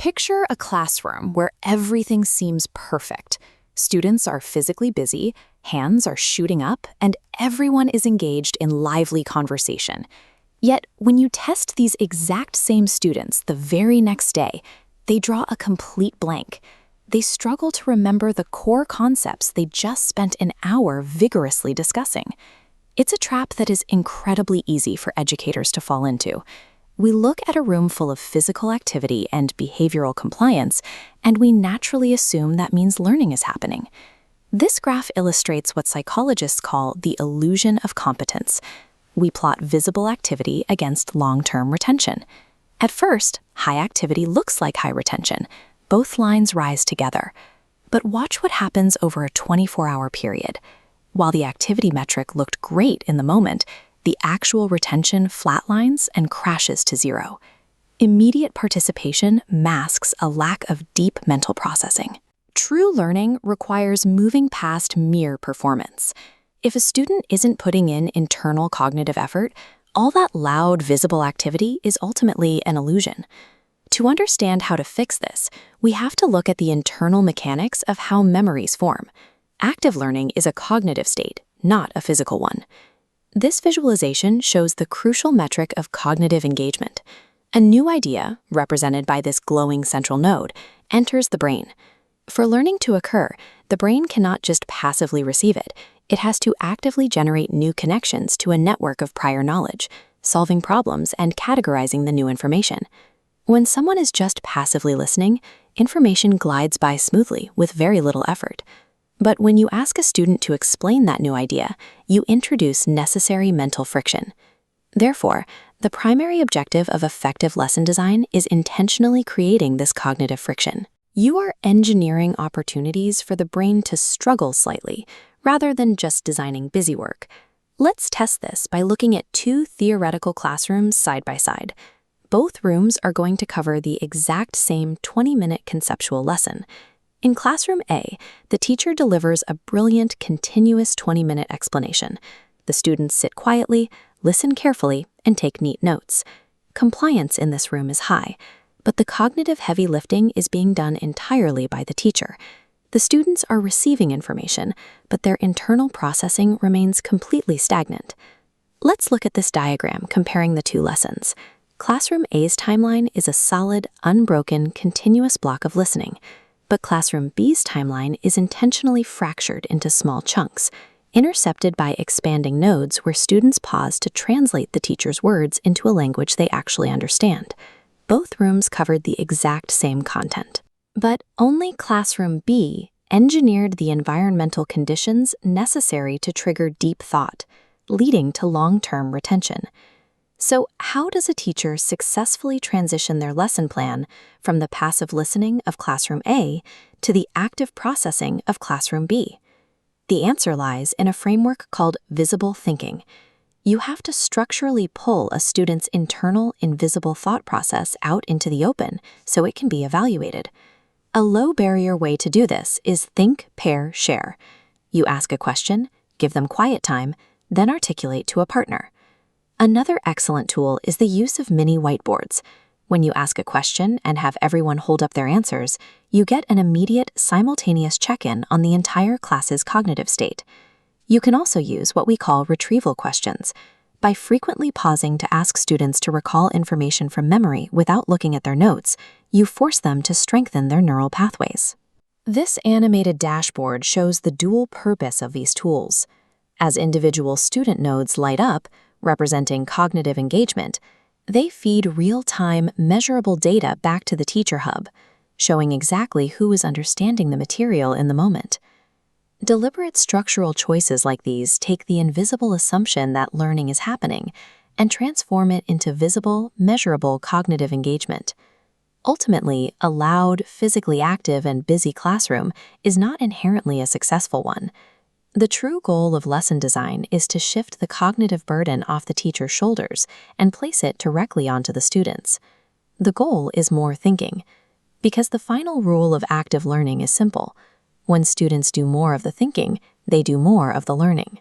Picture a classroom where everything seems perfect. Students are physically busy, hands are shooting up, and everyone is engaged in lively conversation. Yet, when you test these exact same students the very next day, they draw a complete blank. They struggle to remember the core concepts they just spent an hour vigorously discussing. It's a trap that is incredibly easy for educators to fall into. We look at a room full of physical activity and behavioral compliance, and we naturally assume that means learning is happening. This graph illustrates what psychologists call the illusion of competence. We plot visible activity against long-term retention. At first, high activity looks like high retention. Both lines rise together. But watch what happens over a 24-hour period. While the activity metric looked great in the moment, the actual retention flatlines and crashes to zero. Immediate participation masks a lack of deep mental processing. True learning requires moving past mere performance. If a student isn't putting in internal cognitive effort, all that loud, visible activity is ultimately an illusion. To understand how to fix this, we have to look at the internal mechanics of how memories form. Active learning is a cognitive state, not a physical one. This visualization shows the crucial metric of cognitive engagement. A new idea, represented by this glowing central node, enters the brain. For learning to occur, the brain cannot just passively receive it. It has to actively generate new connections to a network of prior knowledge, solving problems and categorizing the new information. When someone is just passively listening, information glides by smoothly with very little effort. But when you ask a student to explain that new idea, you introduce necessary mental friction. Therefore, the primary objective of effective lesson design is intentionally creating this cognitive friction. You are engineering opportunities for the brain to struggle slightly, rather than just designing busy work. Let's test this by looking at two theoretical classrooms side by side. Both rooms are going to cover the exact same 20-minute conceptual lesson. In Classroom A, the teacher delivers a brilliant, continuous 20-minute explanation. The students sit quietly, listen carefully, and take neat notes. Compliance in this room is high, but the cognitive heavy lifting is being done entirely by the teacher. The students are receiving information, but their internal processing remains completely stagnant. Let's look at this diagram comparing the two lessons. Classroom A's timeline is a solid, unbroken, continuous block of listening. But Classroom B's timeline is intentionally fractured into small chunks, intercepted by expanding nodes where students pause to translate the teacher's words into a language they actually understand. Both rooms covered the exact same content. But only Classroom B engineered the environmental conditions necessary to trigger deep thought, leading to long-term retention. So how does a teacher successfully transition their lesson plan from the passive listening of Classroom A to the active processing of Classroom B? The answer lies in a framework called visible thinking. You have to structurally pull a student's internal invisible thought process out into the open so it can be evaluated. A low-barrier way to do this is think, pair, share. You ask a question, give them quiet time, then articulate to a partner. Another excellent tool is the use of mini whiteboards. When you ask a question and have everyone hold up their answers, you get an immediate, simultaneous check-in on the entire class's cognitive state. You can also use what we call retrieval questions. By frequently pausing to ask students to recall information from memory without looking at their notes, you force them to strengthen their neural pathways. This animated dashboard shows the dual purpose of these tools. As individual student nodes light up, representing cognitive engagement, they feed real-time, measurable data back to the Teacher Hub, showing exactly who is understanding the material in the moment. Deliberate structural choices like these take the invisible assumption that learning is happening and transform it into visible, measurable cognitive engagement. Ultimately, a loud, physically active, and busy classroom is not inherently a successful one. The true goal of lesson design is to shift the cognitive burden off the teacher's shoulders and place it directly onto the students. The goal is more thinking, because the final rule of active learning is simple. When students do more of the thinking, they do more of the learning.